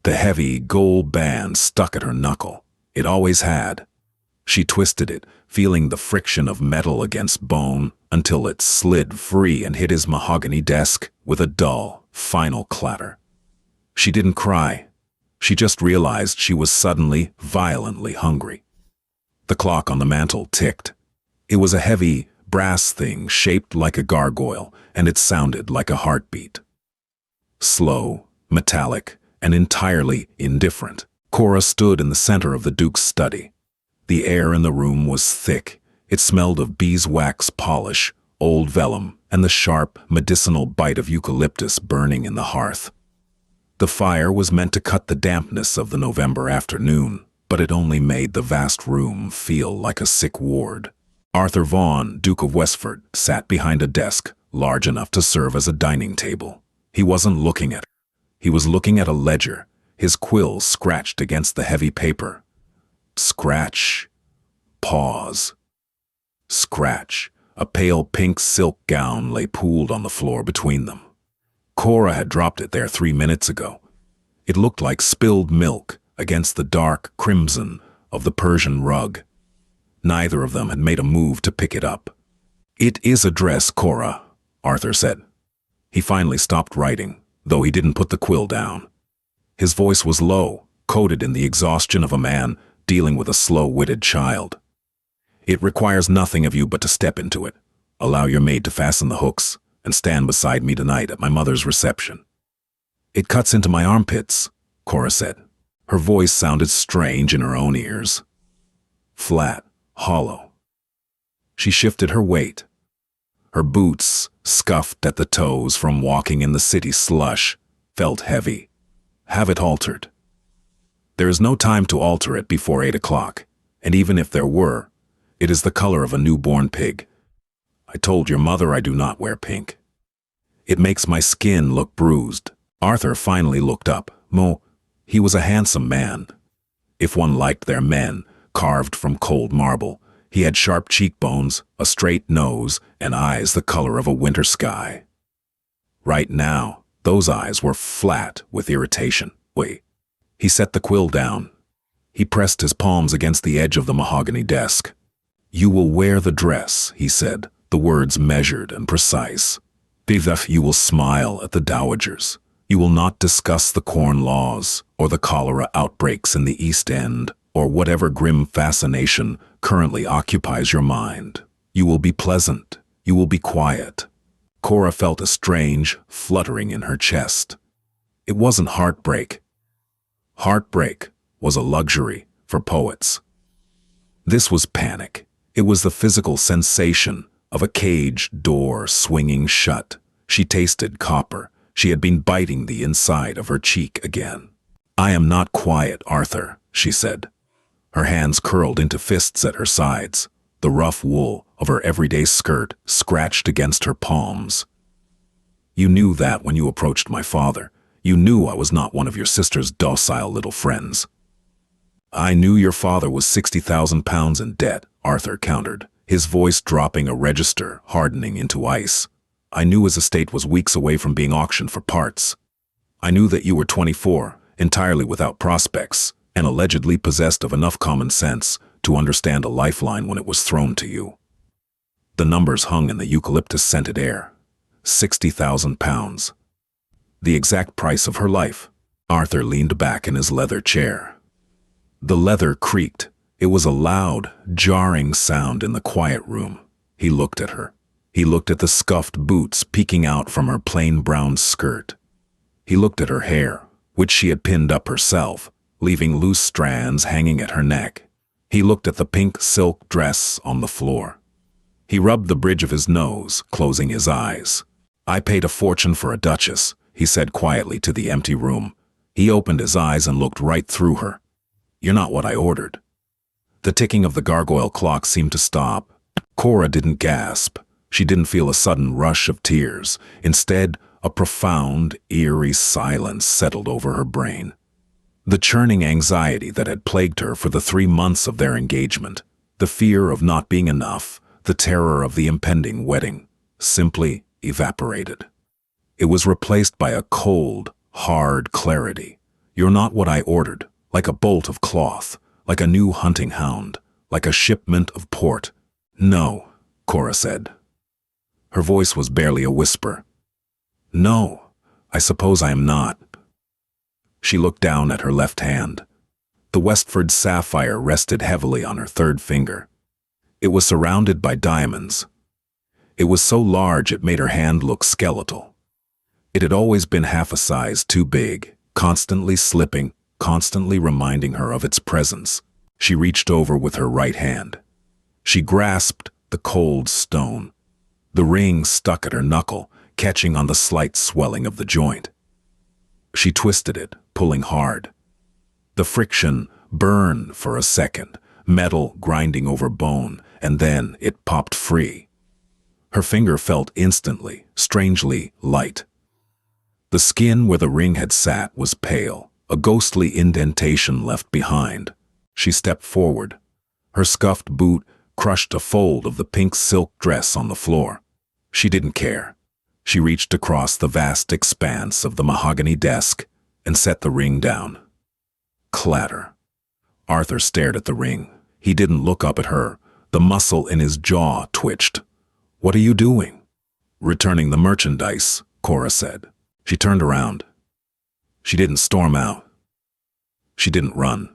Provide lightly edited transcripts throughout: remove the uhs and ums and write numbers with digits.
The heavy gold band stuck at her knuckle. It always had. She twisted it, feeling the friction of metal against bone, until it slid free and hit his mahogany desk with a dull, final clatter. She didn't cry. She just realized she was suddenly, violently hungry. The clock on the mantel ticked. It was a heavy, brass thing shaped like a gargoyle, and it sounded like a heartbeat. Slow, metallic, and entirely indifferent, Cora stood in the center of the Duke's study. The air in the room was thick. It smelled of beeswax polish, old vellum, and the sharp, medicinal bite of eucalyptus burning in the hearth. The fire was meant to cut the dampness of the November afternoon, but it only made the vast room feel like a sick ward. Arthur Vaughan, Duke of Westford, sat behind a desk large enough to serve as a dining table. He wasn't looking at her. He was looking at a ledger, his quill scratched against the heavy paper. Scratch. Pause. Scratch. A pale pink silk gown lay pooled on the floor between them. Cora had dropped it there 3 minutes ago. It looked like spilled milk against the dark crimson of the Persian rug. Neither of them had made a move to pick it up. "It is a dress, Cora," Arthur said. He finally stopped writing, though he didn't put the quill down. His voice was low, coated in the exhaustion of a man dealing with a slow-witted child. "It requires nothing of you but to step into it. Allow your maid to fasten the hooks, and stand beside me tonight at my mother's reception." "It cuts into my armpits," Cora said. Her voice sounded strange in her own ears. Flat, hollow. She shifted her weight. Her boots, scuffed at the toes from walking in the city slush, felt heavy. "Have it altered." "There is no time to alter it before 8 o'clock, and even if there were, it is the color of a newborn pig. I told your mother I do not wear pink. It makes my skin look bruised." Arthur finally looked up. He was a handsome man. If one liked their men, carved from cold marble, he had sharp cheekbones, a straight nose, and eyes the color of a winter sky. Right now, those eyes were flat with irritation. He set the quill down. He pressed his palms against the edge of the mahogany desk. "You will wear the dress," he said, the words measured and precise. "You will smile at the dowagers. You will not discuss the Corn Laws, or the cholera outbreaks in the East End, or whatever grim fascination currently occupies your mind. You will be pleasant. You will be quiet." Cora felt a strange fluttering in her chest. It wasn't heartbreak. Heartbreak was a luxury for poets. This was panic. It was the physical sensation of a cage door swinging shut. She tasted copper. She had been biting the inside of her cheek again. "I am not quiet, Arthur," she said. Her hands curled into fists at her sides. The rough wool of her everyday skirt scratched against her palms. "You knew that when you approached my father. You knew I was not one of your sister's docile little friends." "I knew your father was £60,000 in debt," Arthur countered, his voice dropping a register, hardening into ice. "I knew his estate was weeks away from being auctioned for parts. I knew that you were 24, entirely without prospects, and allegedly possessed of enough common sense to understand a lifeline when it was thrown to you." The numbers hung in the eucalyptus-scented air. £60,000. The exact price of her life. Arthur leaned back in his leather chair. The leather creaked. It was a loud, jarring sound in the quiet room. He looked at her. He looked at the scuffed boots peeking out from her plain brown skirt. He looked at her hair, which she had pinned up herself, leaving loose strands hanging at her neck. He looked at the pink silk dress on the floor. He rubbed the bridge of his nose, closing his eyes. "I paid a fortune for a duchess," he said quietly to the empty room. He opened his eyes and looked right through her. "You're not what I ordered." The ticking of the gargoyle clock seemed to stop. Cora didn't gasp. She didn't feel a sudden rush of tears. Instead, a profound, eerie silence settled over her brain. The churning anxiety that had plagued her for the 3 months of their engagement, the fear of not being enough, the terror of the impending wedding, simply evaporated. It was replaced by a cold, hard clarity. You're not what I ordered, like a bolt of cloth, like a new hunting hound, like a shipment of port. No, Cora said. Her voice was barely a whisper. No, I suppose I am not. She looked down at her left hand. The Westford sapphire rested heavily on her third finger. It was surrounded by diamonds. It was so large it made her hand look skeletal. It had always been half a size too big, constantly slipping, constantly reminding her of its presence. She reached over with her right hand. She grasped the cold stone. The ring stuck at her knuckle, catching on the slight swelling of the joint. She twisted it, pulling hard. The friction burned for a second, metal grinding over bone, and then it popped free. Her finger felt instantly, strangely light. The skin where the ring had sat was pale, a ghostly indentation left behind. She stepped forward. Her scuffed boot crushed a fold of the pink silk dress on the floor. She didn't care. She reached across the vast expanse of the mahogany desk and set the ring down. Clatter. Arthur stared at the ring. He didn't look up at her. The muscle in his jaw twitched. What are you doing? Returning the merchandise, Cora said. She turned around. She didn't storm out. She didn't run.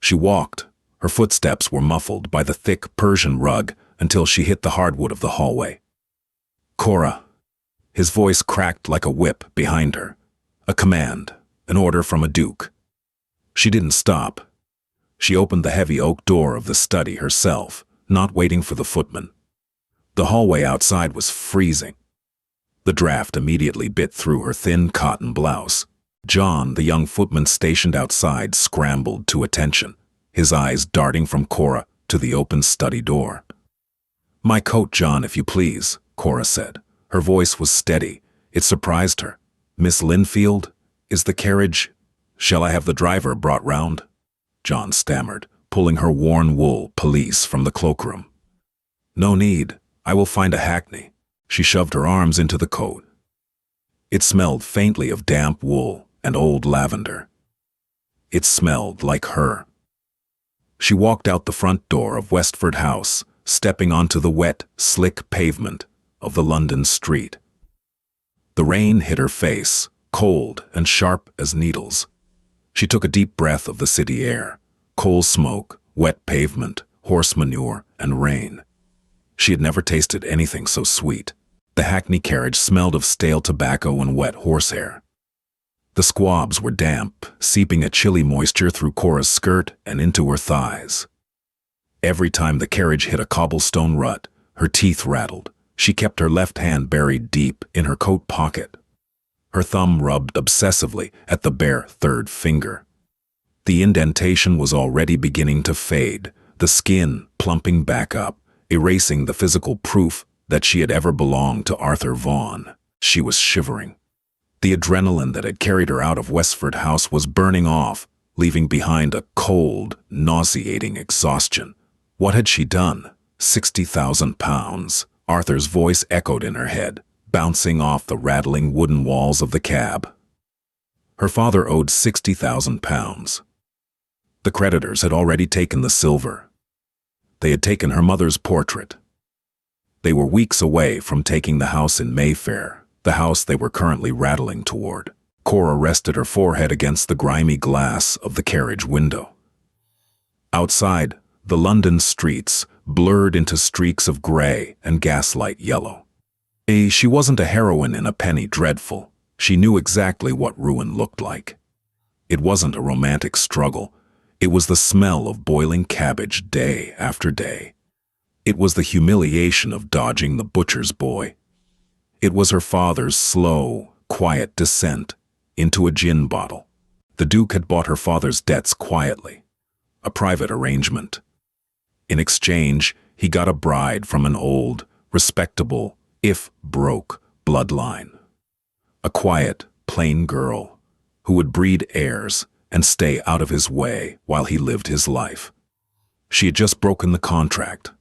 She walked. Her footsteps were muffled by the thick Persian rug until she hit the hardwood of the hallway. Cora. His voice cracked like a whip behind her. A command, an order from a duke. She didn't stop. She opened the heavy oak door of the study herself, not waiting for the footman. The hallway outside was freezing. The draft immediately bit through her thin cotton blouse. John, the young footman stationed outside, scrambled to attention, his eyes darting from Cora to the open study door. My coat, John, if you please, Cora said. Her voice was steady. It surprised her. Miss Linfield, is the carriage... Shall I have the driver brought round? John stammered, pulling her worn wool pelisse from the cloakroom. No need. I will find a hackney. She shoved her arms into the coat. It smelled faintly of damp wool and old lavender. It smelled like her. She walked out the front door of Westford House, stepping onto the wet, slick pavement of the London street. The rain hit her face, cold and sharp as needles. She took a deep breath of the city air, coal smoke, wet pavement, horse manure, and rain. She had never tasted anything so sweet. The hackney carriage smelled of stale tobacco and wet horsehair. The squabs were damp, seeping a chilly moisture through Cora's skirt and into her thighs. Every time the carriage hit a cobblestone rut, her teeth rattled. She kept her left hand buried deep in her coat pocket. Her thumb rubbed obsessively at the bare third finger. The indentation was already beginning to fade, the skin plumping back up, erasing the physical proof that she had ever belonged to Arthur Vaughan. She was shivering. The adrenaline that had carried her out of Westford House was burning off, leaving behind a cold, nauseating exhaustion. What had she done? £60,000. Arthur's voice echoed in her head, bouncing off the rattling wooden walls of the cab. Her father owed £60,000. The creditors had already taken the silver. They had taken her mother's portrait. They were weeks away from taking the house in Mayfair, the house they were currently rattling toward. Cora rested her forehead against the grimy glass of the carriage window. Outside, the London streets blurred into streaks of gray and gaslight yellow. She wasn't a heroine in a penny dreadful. She knew exactly what ruin looked like. It wasn't a romantic struggle. It was the smell of boiling cabbage day after day. It was the humiliation of dodging the butcher's boy. It was her father's slow, quiet descent into a gin bottle. The Duke had bought her father's debts quietly, a private arrangement. In exchange, he got a bride from an old, respectable, if broke, bloodline. A quiet, plain girl who would breed heirs and stay out of his way while he lived his life. She had just broken the contract.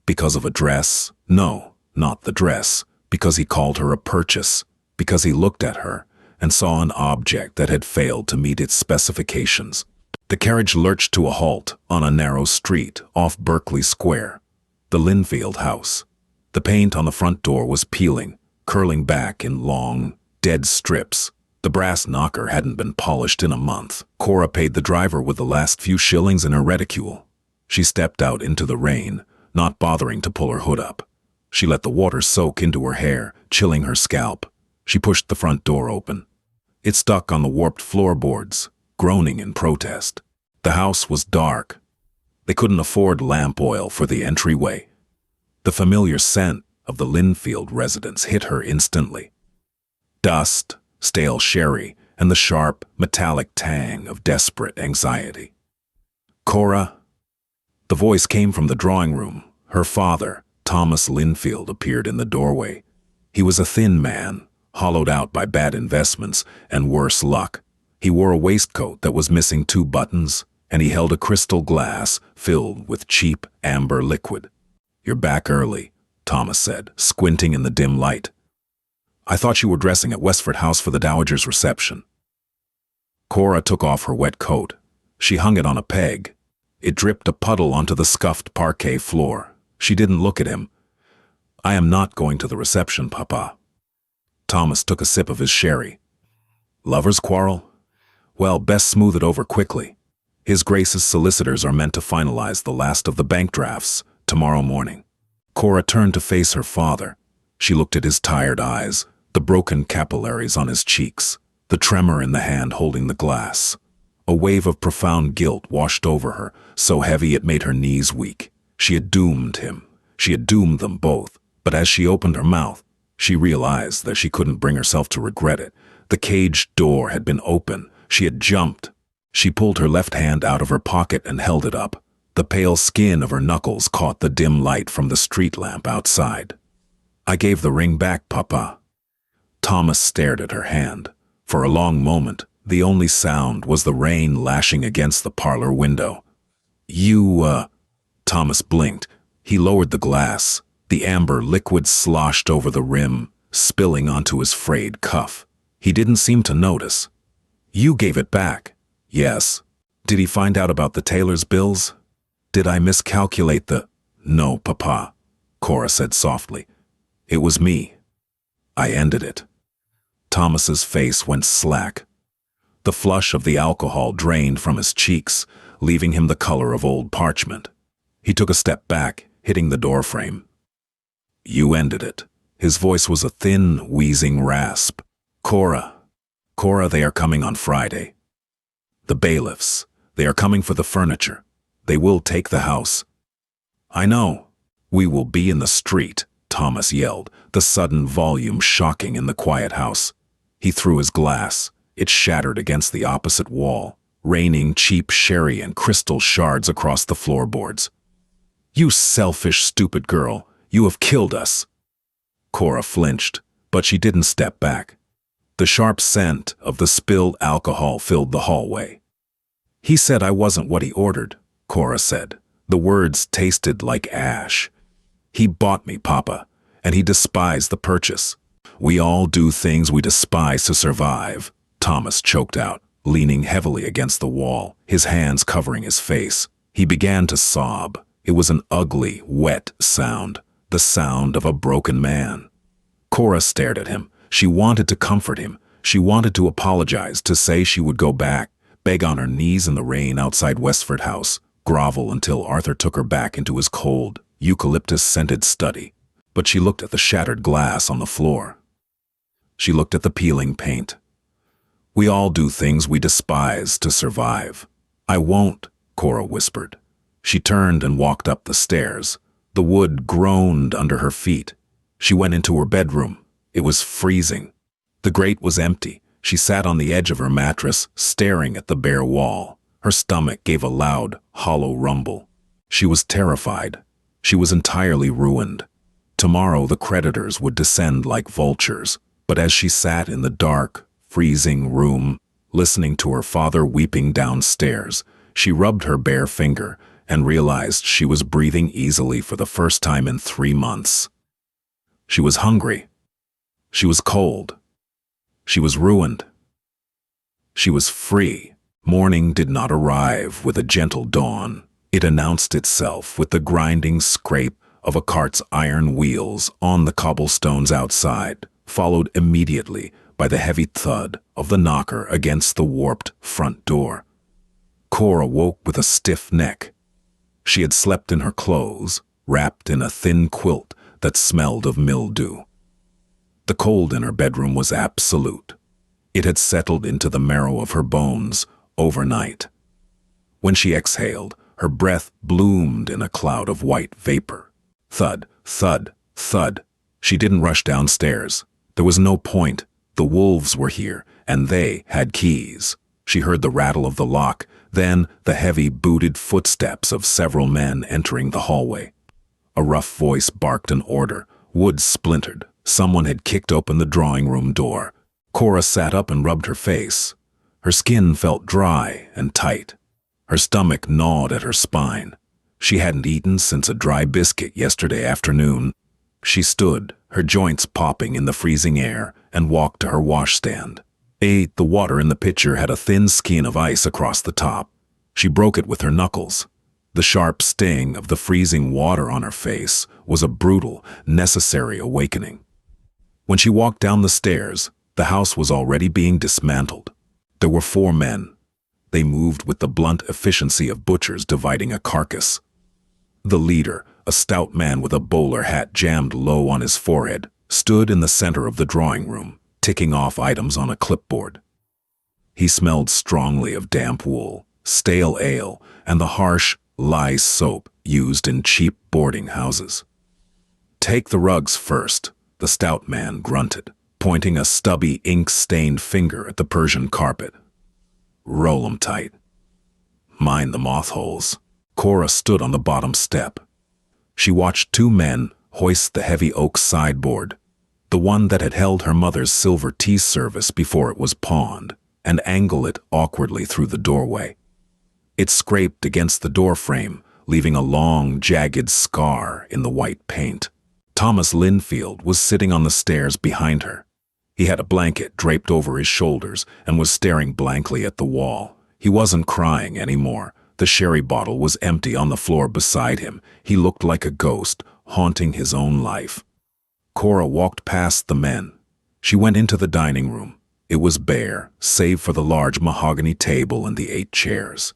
Because of a dress? No, not the dress. Because he called her a purchase. Because he looked at her and saw an object that had failed to meet its specifications. The carriage lurched to a halt on a narrow street off Berkeley Square, the Linfield house. The paint on the front door was peeling, curling back in long, dead strips. The brass knocker hadn't been polished in a month. Cora paid the driver with the last few shillings in her reticule. She stepped out into the rain, not bothering to pull her hood up. She let the water soak into her hair, chilling her scalp. She pushed the front door open. It stuck on the warped floorboards, groaning in protest. The house was dark. They couldn't afford lamp oil for the entryway. The familiar scent of the Linfield residence hit her instantly. Dust, stale sherry, and the sharp, metallic tang of desperate anxiety. "Cora?" The voice came from the drawing room. Her father, Thomas Linfield, appeared in the doorway. He was a thin man, hollowed out by bad investments and worse luck. He wore a waistcoat that was missing 2 buttons, and he held a crystal glass filled with cheap amber liquid. "You're back early," Thomas said, squinting in the dim light. "I thought you were dressing at Westford House for the Dowager's reception." Cora took off her wet coat. She hung it on a peg. It dripped a puddle onto the scuffed parquet floor. She didn't look at him. "I am not going to the reception, Papa." Thomas took a sip of his sherry. "Lovers' quarrel? Well, best smooth it over quickly. His Grace's solicitors are meant to finalize the last of the bank drafts tomorrow morning." Cora turned to face her father. She looked at his tired eyes, the broken capillaries on his cheeks, the tremor in the hand holding the glass. A wave of profound guilt washed over her, so heavy it made her knees weak. She had doomed him. She had doomed them both. But as she opened her mouth, she realized that she couldn't bring herself to regret it. The cage door had been open. She had jumped. She pulled her left hand out of her pocket and held it up. The pale skin of her knuckles caught the dim light from the street lamp outside. "I gave the ring back, Papa." Thomas stared at her hand. For a long moment, the only sound was the rain lashing against the parlor window. You, Thomas blinked. He lowered the glass. The amber liquid sloshed over the rim, spilling onto his frayed cuff. He didn't seem to notice. "You gave it back." "Yes." "Did he find out about the tailor's bills?" "Did I miscalculate the—" "No, Papa," Cora said softly. "It was me. I ended it." Thomas's face went slack. The flush of the alcohol drained from his cheeks, leaving him the color of old parchment. He took a step back, hitting the doorframe. "You ended it." His voice was a thin, wheezing rasp. Cora, they are coming on Friday. The bailiffs. They are coming for the furniture. They will take the house." "I know." "We will be in the street," Thomas yelled, the sudden volume shocking in the quiet house. He threw his glass. It shattered against the opposite wall, raining cheap sherry and crystal shards across the floorboards. "You selfish, stupid girl. You have killed us." Cora flinched, but she didn't step back. The sharp scent of the spilled alcohol filled the hallway. "He said I wasn't what he ordered," Cora said. The words tasted like ash. "He bought me, Papa, and he despised the purchase." "We all do things we despise to survive," Thomas choked out, leaning heavily against the wall, his hands covering his face. He began to sob. It was an ugly, wet sound, the sound of a broken man. Cora stared at him. She wanted to comfort him. She wanted to apologize, to say she would go back, beg on her knees in the rain outside Westford House, grovel until Arthur took her back into his cold, eucalyptus-scented study. But she looked at the shattered glass on the floor. She looked at the peeling paint. "We all do things we despise to survive." "I won't," Cora whispered. She turned and walked up the stairs. The wood groaned under her feet. She went into her bedroom. It was freezing. The grate was empty. She sat on the edge of her mattress, staring at the bare wall. Her stomach gave a loud, hollow rumble. She was terrified. She was entirely ruined. Tomorrow the creditors would descend like vultures. But as she sat in the dark, freezing room, listening to her father weeping downstairs, she rubbed her bare finger and realized she was breathing easily for the first time in 3 months. She was hungry. She was cold. She was ruined. She was free. Morning did not arrive with a gentle dawn. It announced itself with the grinding scrape of a cart's iron wheels on the cobblestones outside, followed immediately by the heavy thud of the knocker against the warped front door. Cora woke with a stiff neck. She had slept in her clothes, wrapped in a thin quilt that smelled of mildew. The cold in her bedroom was absolute. It had settled into the marrow of her bones overnight. When she exhaled, her breath bloomed in a cloud of white vapor. Thud, thud, thud. She didn't rush downstairs. There was no point. The wolves were here, and they had keys. She heard the rattle of the lock, then the heavy booted footsteps of several men entering the hallway. A rough voice barked an order. Wood splintered. Someone had kicked open the drawing room door. Cora sat up and rubbed her face. Her skin felt dry and tight. Her stomach gnawed at her spine. She hadn't eaten since a dry biscuit yesterday afternoon. She stood, her joints popping in the freezing air, and walked to her washstand. The water in the pitcher had a thin skein of ice across the top. She broke it with her knuckles. The sharp sting of the freezing water on her face was a brutal, necessary awakening. When she walked down the stairs, the house was already being dismantled. There were 4 men. They moved with the blunt efficiency of butchers dividing a carcass. The leader, a stout man with a bowler hat jammed low on his forehead, stood in the center of the drawing room, ticking off items on a clipboard. He smelled strongly of damp wool, stale ale, and the harsh, lye soap used in cheap boarding houses. "Take the rugs first," the stout man grunted, pointing a stubby, ink-stained finger at the Persian carpet. "Roll 'em tight. Mind the moth holes." Cora stood on the bottom step. She watched 2 men hoist the heavy oak sideboard, the one that had held her mother's silver tea service before it was pawned, and angle it awkwardly through the doorway. It scraped against the doorframe, leaving a long, jagged scar in the white paint. Thomas Linfield was sitting on the stairs behind her. He had a blanket draped over his shoulders and was staring blankly at the wall. He wasn't crying anymore. The sherry bottle was empty on the floor beside him. He looked like a ghost, haunting his own life. Cora walked past the men. She went into the dining room. It was bare, save for the large mahogany table and the 8 chairs.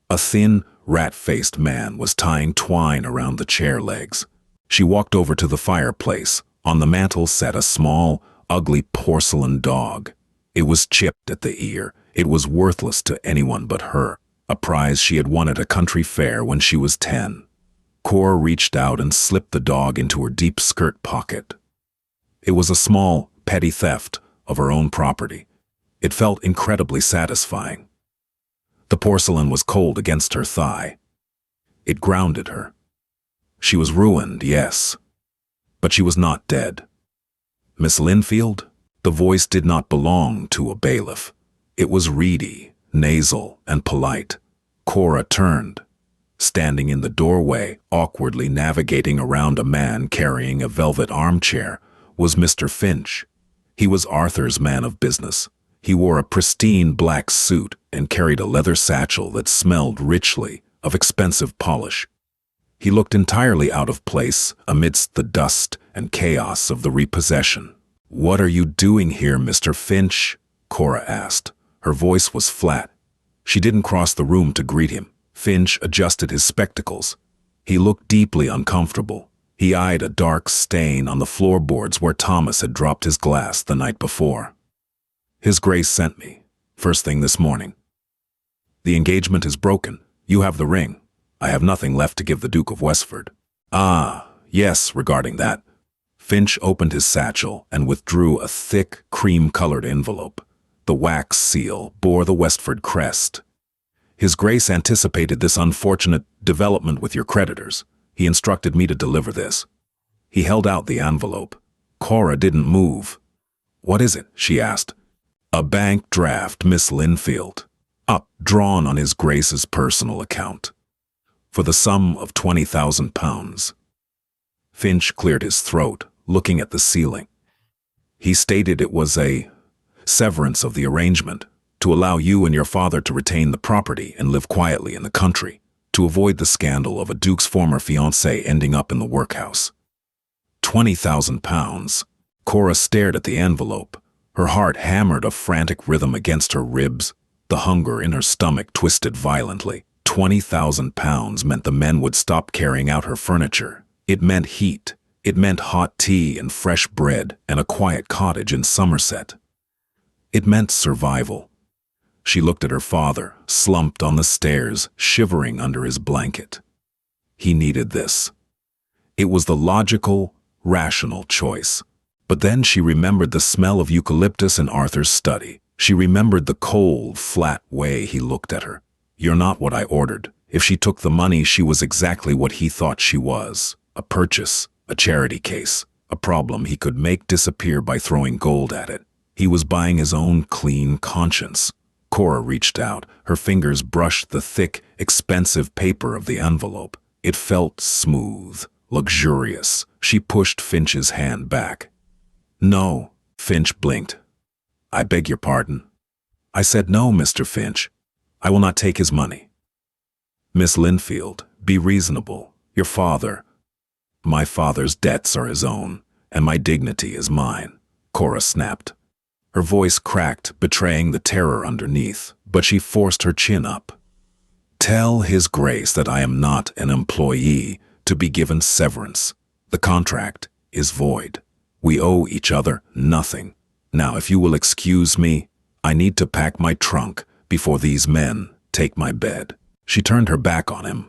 A thin, rat-faced man was tying twine around the chair legs. She walked over to the fireplace. On the mantel sat a small, ugly porcelain dog. It was chipped at the ear. It was worthless to anyone but her, a prize she had won at a country fair when she was 10. Cora reached out and slipped the dog into her deep skirt pocket. It was a small, petty theft of her own property. It felt incredibly satisfying. The porcelain was cold against her thigh. It grounded her. She was ruined, yes, but she was not dead. "Miss Linfield?" The voice did not belong to a bailiff. It was reedy, nasal, and polite. Cora turned. Standing in the doorway, awkwardly navigating around a man carrying a velvet armchair, was Mr. Finch. He was Arthur's man of business. He wore a pristine black suit and carried a leather satchel that smelled richly of expensive polish. He looked entirely out of place amidst the dust and chaos of the repossession. "What are you doing here, Mr. Finch?" Cora asked. Her voice was flat. She didn't cross the room to greet him. Finch adjusted his spectacles. He looked deeply uncomfortable. He eyed a dark stain on the floorboards where Thomas had dropped his glass the night before. "His Grace sent me, first thing this morning. The engagement is broken. You have the ring. I have nothing left to give the Duke of Westford." "Ah, yes, regarding that." Finch opened his satchel and withdrew a thick, cream-colored envelope. The wax seal bore the Westford crest. "His Grace anticipated this unfortunate development with your creditors. He instructed me to deliver this." He held out the envelope. Cora didn't move. "What is it?" she asked. "A bank draft, Miss Linfield. Drawn on His Grace's personal account, for the sum of £20,000. Finch cleared his throat, looking at the ceiling. He stated it was a severance of the arrangement. to allow you and your father to retain the property and live quietly in the country, to avoid the scandal of a duke's former fiancée ending up in the workhouse. £20,000. Cora stared at the envelope. Her heart hammered a frantic rhythm against her ribs. The hunger in her stomach twisted violently. £20,000 meant the men would stop carrying out her furniture. It meant heat. It meant hot tea and fresh bread and a quiet cottage in Somerset. It meant survival. She looked at her father, slumped on the stairs, shivering under his blanket. He needed this. It was the logical, rational choice. But then she remembered the smell of eucalyptus in Arthur's study. She remembered the cold, flat way he looked at her. "You're not what I ordered." If she took the money, she was exactly what he thought she was. A purchase, a charity case, a problem he could make disappear by throwing gold at it. He was buying his own clean conscience. Cora reached out. Her fingers brushed the thick, expensive paper of the envelope. It felt smooth, luxurious. She pushed Finch's hand back. "No," Finch blinked. "I beg your pardon." "I said no, Mr. Finch. I will not take his money." "Miss Linfield, be reasonable. Your father—" "My father's debts are his own, and my dignity is mine," Cora snapped. Her voice cracked, betraying the terror underneath, but she forced her chin up. "Tell His Grace that I am not an employee to be given severance. The contract is void. We owe each other nothing. Now, if you will excuse me, I need to pack my trunk before these men take my bed." She turned her back on him.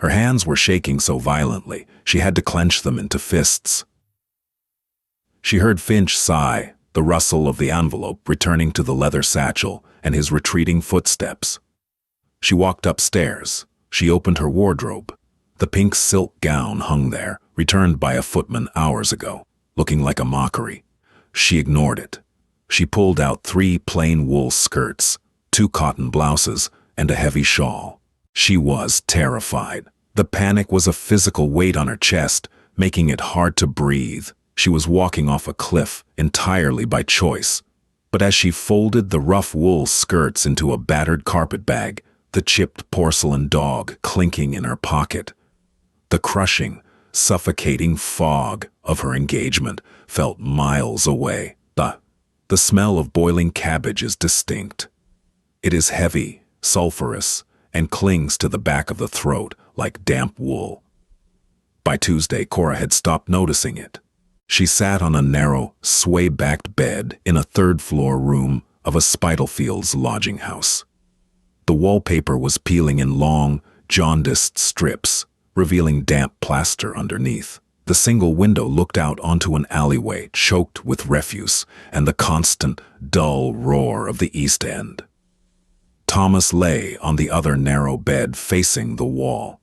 Her hands were shaking so violently, she had to clench them into fists. She heard Finch sigh, the rustle of the envelope returning to the leather satchel and his retreating footsteps. She walked upstairs. She opened her wardrobe. The pink silk gown hung there, returned by a footman hours ago, looking like a mockery. She ignored it. She pulled out 3 plain wool skirts, 2 cotton blouses, and a heavy shawl. She was terrified. The panic was a physical weight on her chest, making it hard to breathe. She was walking off a cliff entirely by choice. But as she folded the rough wool skirts into a battered carpet bag, the chipped porcelain dog clinking in her pocket, the crushing, suffocating fog of her engagement felt miles away. The smell of boiling cabbage is distinct. It is heavy, sulfurous, and clings to the back of the throat like damp wool. By Tuesday, Cora had stopped noticing it. She sat on a narrow, sway-backed bed in a third-floor room of a Spitalfields lodging house. The wallpaper was peeling in long, jaundiced strips, revealing damp plaster underneath. The single window looked out onto an alleyway choked with refuse and the constant, dull roar of the East End. Thomas lay on the other narrow bed facing the wall.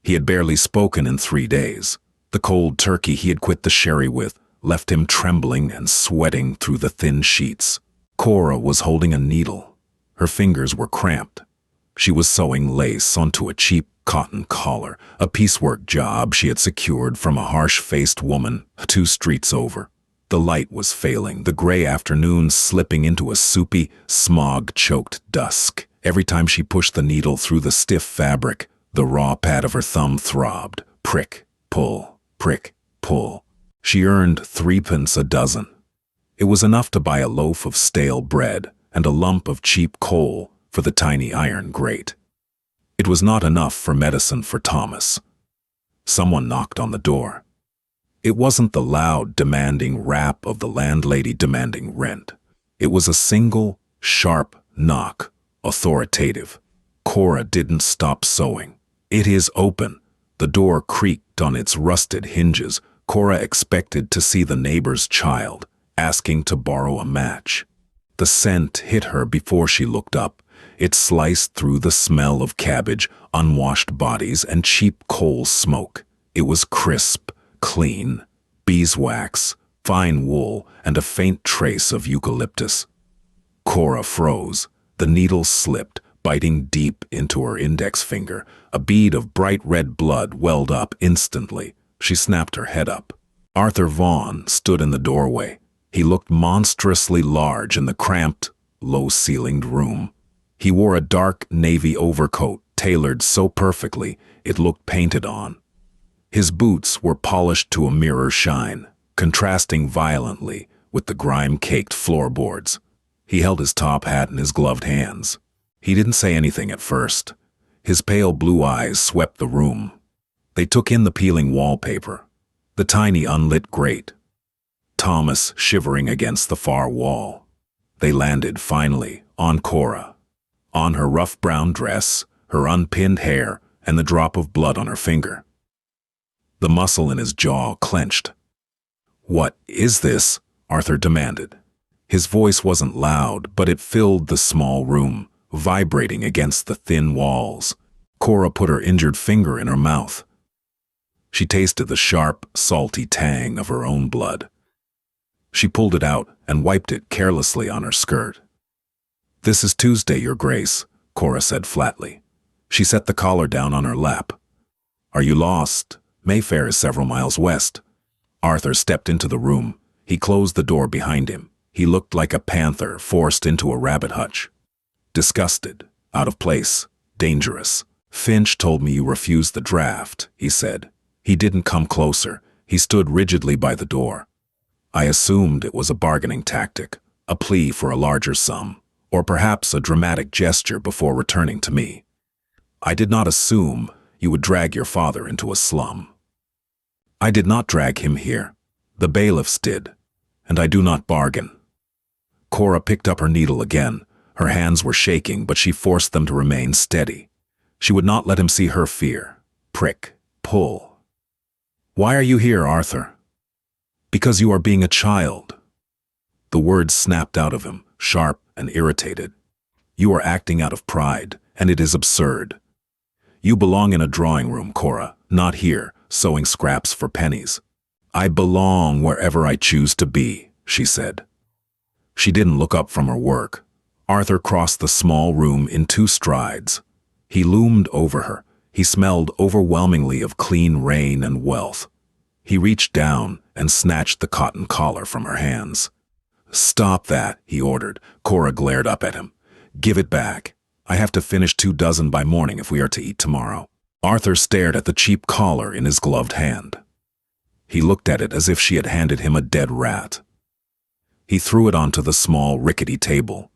He had barely spoken in 3 days. The cold turkey he had quit the sherry with left him trembling and sweating through the thin sheets. Cora was holding a needle. Her fingers were cramped. She was sewing lace onto a cheap cotton collar, a piecework job she had secured from a harsh-faced woman 2 streets over. The light was failing, the gray afternoon slipping into a soupy, smog-choked dusk. Every time she pushed the needle through the stiff fabric, the raw pad of her thumb throbbed. Prick, pull, prick, pull. She earned 3p a dozen. It was enough to buy a loaf of stale bread and a lump of cheap coal for the tiny iron grate. It was not enough for medicine for Thomas. Someone knocked on the door. It wasn't the loud, demanding rap of the landlady demanding rent. It was a single, sharp knock, authoritative. Cora didn't stop sewing. "It is open." The door creaked on its rusted hinges. Cora expected to see the neighbor's child, asking to borrow a match. The scent hit her before she looked up. It sliced through the smell of cabbage, unwashed bodies, and cheap coal smoke. It was crisp, clean, beeswax, fine wool, and a faint trace of eucalyptus. Cora froze. The needle slipped, biting deep into her index finger. A bead of bright red blood welled up instantly. She snapped her head up. Arthur Vaughan stood in the doorway. He looked monstrously large in the cramped, low-ceilinged room. He wore a dark navy overcoat tailored so perfectly it looked painted on. His boots were polished to a mirror shine, contrasting violently with the grime-caked floorboards. He held his top hat in his gloved hands. He didn't say anything at first. His pale blue eyes swept the room. They took in the peeling wallpaper, the tiny unlit grate, Thomas shivering against the far wall. They landed, finally, on Cora, on her rough brown dress, her unpinned hair, and the drop of blood on her finger. The muscle in his jaw clenched. "What is this?" Arthur demanded. His voice wasn't loud, but it filled the small room, vibrating against the thin walls. Cora put her injured finger in her mouth. She tasted the sharp, salty tang of her own blood. She pulled it out and wiped it carelessly on her skirt. "This is Tuesday, Your Grace," Cora said flatly. She set the collar down on her lap. "Are you lost? Mayfair is several miles west." Arthur stepped into the room. He closed the door behind him. He looked like a panther forced into a rabbit hutch. Disgusted, out of place, dangerous. "Finch told me you refused the draft," he said. He didn't come closer. He stood rigidly by the door. "I assumed it was a bargaining tactic, a plea for a larger sum, or perhaps a dramatic gesture before returning to me. I did not assume you would drag your father into a slum. I did not drag him here. The bailiffs did, and I do not bargain." Cora picked up her needle again. Her hands were shaking, but she forced them to remain steady. She would not let him see her fear. Prick, pull. "Why are you here, Arthur?" "Because you are being a child." The words snapped out of him, sharp and irritated. "You are acting out of pride, and it is absurd. You belong in a drawing room, Cora, not here, sewing scraps for pennies." "I belong wherever I choose to be," she said. She didn't look up from her work. Arthur crossed the small room in 2 strides. He loomed over her. He smelled overwhelmingly of clean rain and wealth. He reached down and snatched the cotton collar from her hands. "Stop that," he ordered. Cora glared up at him. "Give it back. I have to finish 2 dozen by morning if we are to eat tomorrow." Arthur stared at the cheap collar in his gloved hand. He looked at it as if she had handed him a dead rat. He threw it onto the small, rickety table.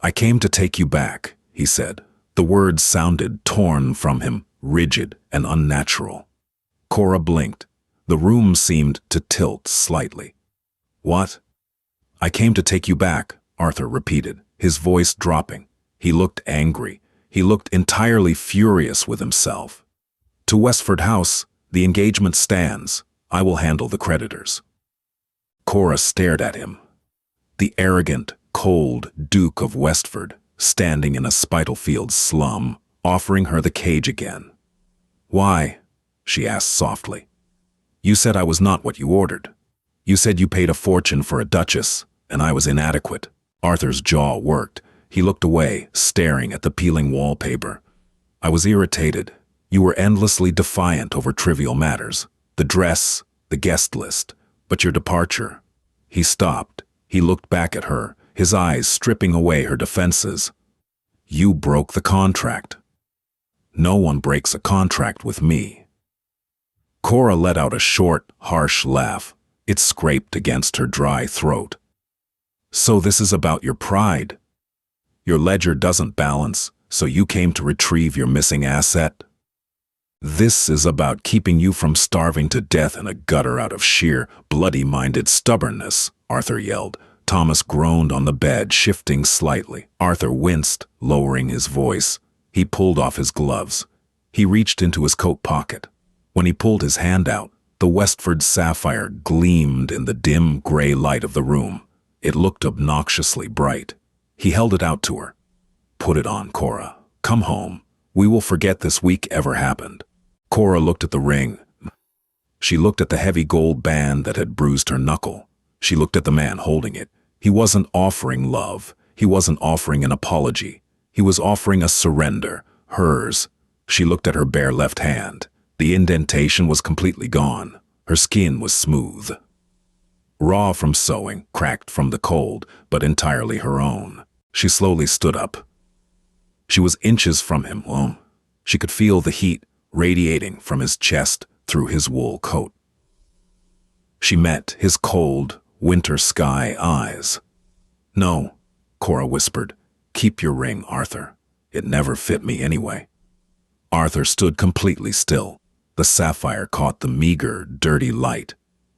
"I came to take you back," he said. The words sounded torn from him, rigid and unnatural. Cora blinked. The room seemed to tilt slightly. "What?" "I came to take you back," Arthur repeated, his voice dropping. He looked angry. He looked entirely furious with himself. "To Westford House. The engagement stands. I will handle the creditors." Cora stared at him. The arrogant, cold Duke of Westford, standing in a Spitalfields slum, offering her the cage again. "Why?" she asked softly. "You said I was not what you ordered. You said you paid a fortune for a duchess, and I was inadequate." Arthur's jaw worked. He looked away, staring at the peeling wallpaper. "I was irritated. You were endlessly defiant over trivial matters. The dress, the guest list, but your departure." He stopped. He looked back at her, his eyes stripping away her defenses. "You broke the contract." "No one breaks a contract with me." Cora let out a short, harsh laugh. It scraped against her dry throat. "So this is about your pride? Your ledger doesn't balance, so you came to retrieve your missing asset? This is about keeping you from starving to death in a gutter out of sheer, bloody-minded stubbornness," Arthur yelled. Thomas groaned on the bed, shifting slightly. Arthur winced, lowering his voice. He pulled off his gloves. He reached into his coat pocket. When he pulled his hand out, the Westford sapphire gleamed in the dim gray light of the room. It looked obnoxiously bright. He held it out to her. "Put it on, Cora. Come home. We will forget this week ever happened." Cora looked at the ring. She looked at the heavy gold band that had bruised her knuckle. She looked at the man holding it. He wasn't offering love. He wasn't offering an apology. He was offering a surrender, hers. She looked at her bare left hand. The indentation was completely gone. Her skin was smooth. Raw from sewing, cracked from the cold, but entirely her own. She slowly stood up. She was inches from him. She could feel the heat radiating from his chest through his wool coat. She met his cold, winter sky eyes. "No," Cora whispered. "Keep your ring, Arthur. It never fit me anyway." Arthur stood completely still. The sapphire caught the meager, dirty light,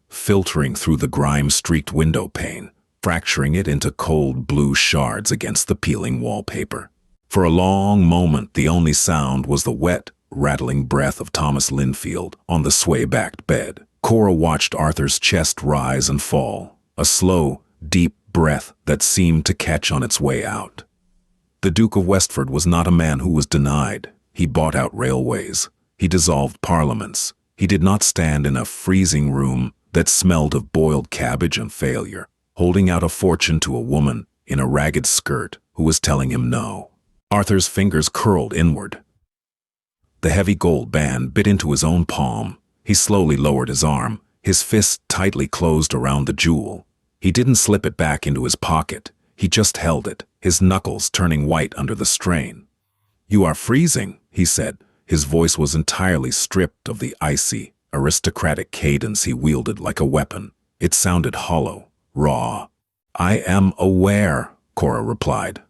filtering through the grime-streaked window pane, fracturing it into cold blue shards against the peeling wallpaper. For a long moment, the only sound was the wet, rattling breath of Thomas Linfield on the sway-backed bed. Cora watched Arthur's chest rise and fall, a slow, deep breath that seemed to catch on its way out. The Duke of Westford was not a man who was denied. He bought out railways. He dissolved parliaments. He did not stand in a freezing room that smelled of boiled cabbage and failure, holding out a fortune to a woman in a ragged skirt who was telling him no. Arthur's fingers curled inward. The heavy gold band bit into his own palm. He slowly lowered his arm, his fist tightly closed around the jewel. He didn't slip it back into his pocket. He just held it, his knuckles turning white under the strain. "You are freezing," he said. His voice was entirely stripped of the icy, aristocratic cadence he wielded like a weapon. It sounded hollow, raw. "I am aware," Cora replied.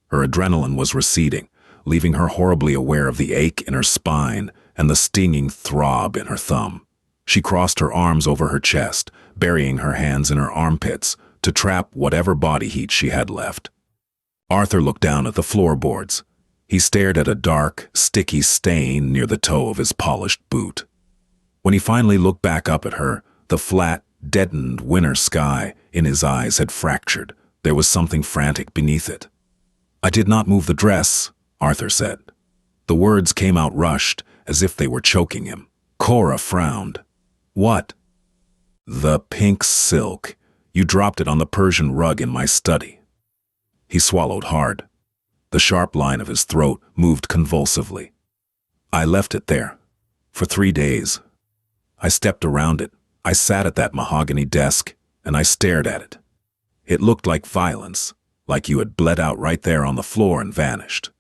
Her adrenaline was receding, leaving her horribly aware of the ache in her spine and the stinging throb in her thumb. She crossed her arms over her chest, burying her hands in her armpits to trap whatever body heat she had left. Arthur looked down at the floorboards. He stared at a dark, sticky stain near the toe of his polished boot. When he finally looked back up at her, the flat, deadened winter sky in his eyes had fractured. There was something frantic beneath it. "I did not move the dress," Arthur said. The words came out rushed, as if they were choking him. Cora frowned. "What?" "The pink silk. You dropped it on the Persian rug in my study." He swallowed hard. The sharp line of his throat moved convulsively. "I left it there. For 3 days. I stepped around it. I sat at that mahogany desk, and I stared at it. It looked like violence, like you had bled out right there on the floor and vanished."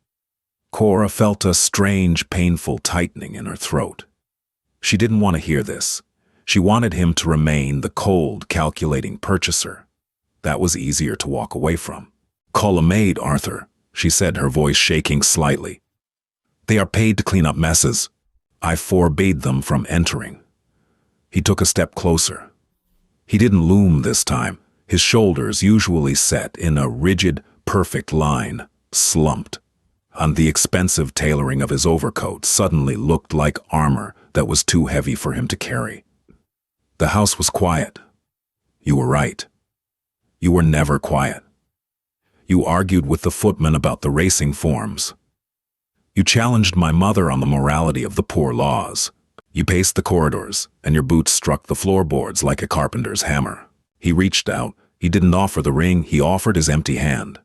Cora felt a strange, painful tightening in her throat. She didn't want to hear this. She wanted him to remain the cold, calculating purchaser. That was easier to walk away from. "Call a maid, Arthur," she said, her voice shaking slightly. "They are paid to clean up messes. I forbade them from entering." He took a step closer. He didn't loom this time. His shoulders, usually set in a rigid, perfect line, slumped. And the expensive tailoring of his overcoat suddenly looked like armor that was too heavy for him to carry. "The house was quiet. You were right. You were never quiet. You argued with the footman about the racing forms. You challenged my mother on the morality of the poor laws. You paced the corridors, and your boots struck the floorboards like a carpenter's hammer." He reached out. He didn't offer the ring, he offered his empty hand.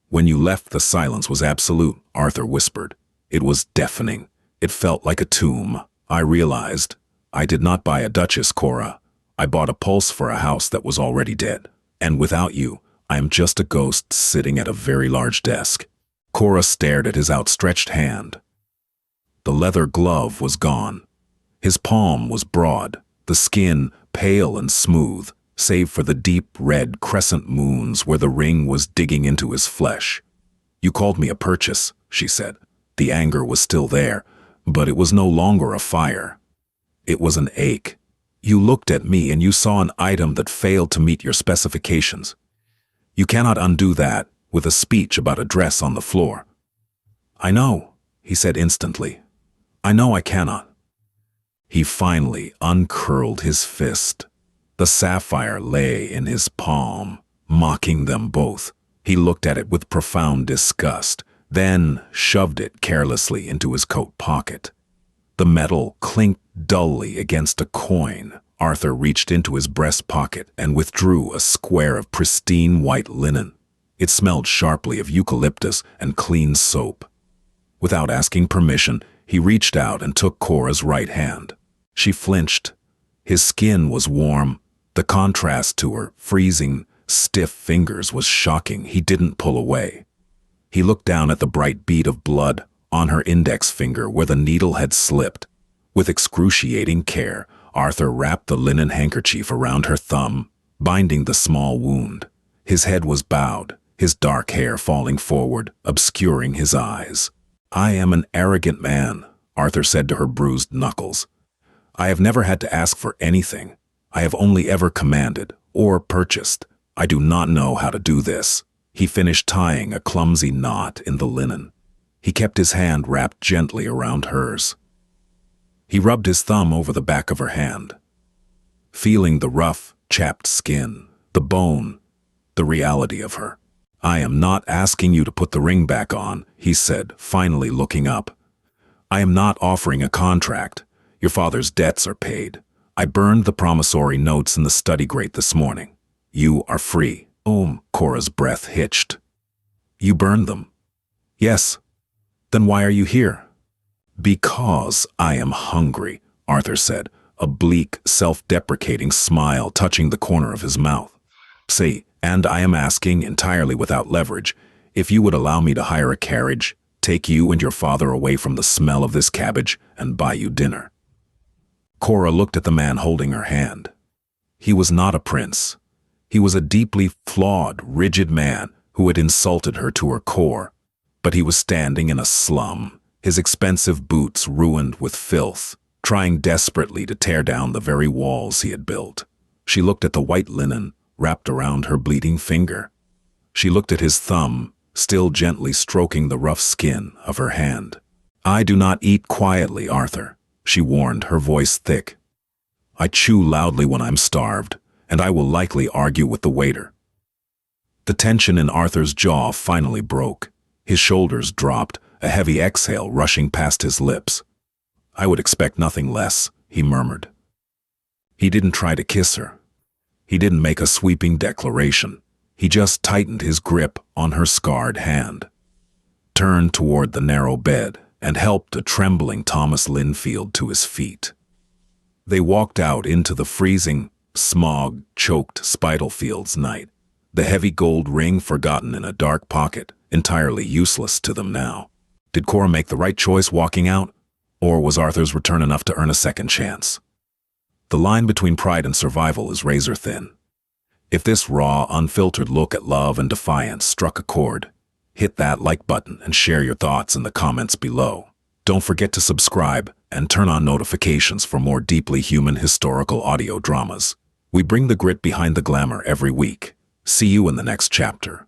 "When you left, the silence was absolute," Arthur whispered. It was deafening. It felt like a tomb. "I realized I did not buy a duchess, Cora. I bought a pulse for a house that was already dead. And without you, I am just a ghost sitting at a very large desk." Cora stared at his outstretched hand. The leather glove was gone. His palm was broad, the skin pale and smooth, save for the deep red crescent moons where the ring was digging into his flesh. "You called me a purchase," she said. The anger was still there, but it was no longer a fire. It was an ache. "You looked at me and you saw an item that failed to meet your specifications. You cannot undo that with a speech about a dress on the floor." "I know," he said instantly. "I know I cannot." He finally uncurled his fist. The sapphire lay in his palm, mocking them both. He looked at it with profound disgust, then shoved it carelessly into his coat pocket. The metal clinked dully against a coin. Arthur reached into his breast pocket and withdrew a square of pristine white linen. It smelled sharply of eucalyptus and clean soap. Without asking permission, he reached out and took Cora's right hand. She flinched. His skin was warm. The contrast to her freezing, stiff fingers was shocking. He didn't pull away. He looked down at the bright bead of blood on her index finger where the needle had slipped. With excruciating care, Arthur wrapped the linen handkerchief around her thumb, binding the small wound. His head was bowed, his dark hair falling forward, obscuring his eyes. "I am an arrogant man," Arthur said to her bruised knuckles. "I have never had to ask for anything. I have only ever commanded or purchased. I do not know how to do this." He finished tying a clumsy knot in the linen. He kept his hand wrapped gently around hers. He rubbed his thumb over the back of her hand, feeling the rough, chapped skin, the bone, the reality of her. "I am not asking you to put the ring back on," he said, finally looking up. "I am not offering a contract. Your father's debts are paid. I burned the promissory notes in the study grate this morning. You are free." Cora's breath hitched. "You burned them?" "Yes." "Then why are you here?" "Because I am hungry," Arthur said, a bleak, self-deprecating smile touching the corner of his mouth. "See, and I am asking, entirely without leverage, if you would allow me to hire a carriage, take you and your father away from the smell of this cabbage, and buy you dinner." Cora looked at the man holding her hand. He was not a prince. He was a deeply flawed, rigid man who had insulted her to her core. But he was standing in a slum, his expensive boots ruined with filth, trying desperately to tear down the very walls he had built. She looked at the white linen wrapped around her bleeding finger. She looked at his thumb, still gently stroking the rough skin of her hand. "I do not eat quietly, Arthur," she warned, her voice thick. "I chew loudly when I'm starved, and I will likely argue with the waiter." The tension in Arthur's jaw finally broke. His shoulders dropped, a heavy exhale rushing past his lips. "I would expect nothing less," he murmured. He didn't try to kiss her. He didn't make a sweeping declaration. He just tightened his grip on her scarred hand, turned toward the narrow bed, and helped a trembling Thomas Linfield to his feet. They walked out into the freezing, smog-choked Spitalfields night, the heavy gold ring forgotten in a dark pocket, entirely useless to them now. Did Cora make the right choice walking out? Or was Arthur's return enough to earn a second chance? The line between pride and survival is razor thin. If this raw, unfiltered look at love and defiance struck a chord, hit that like button and share your thoughts in the comments below. Don't forget to subscribe and turn on notifications for more deeply human historical audio dramas. We bring the grit behind the glamour every week. See you in the next chapter.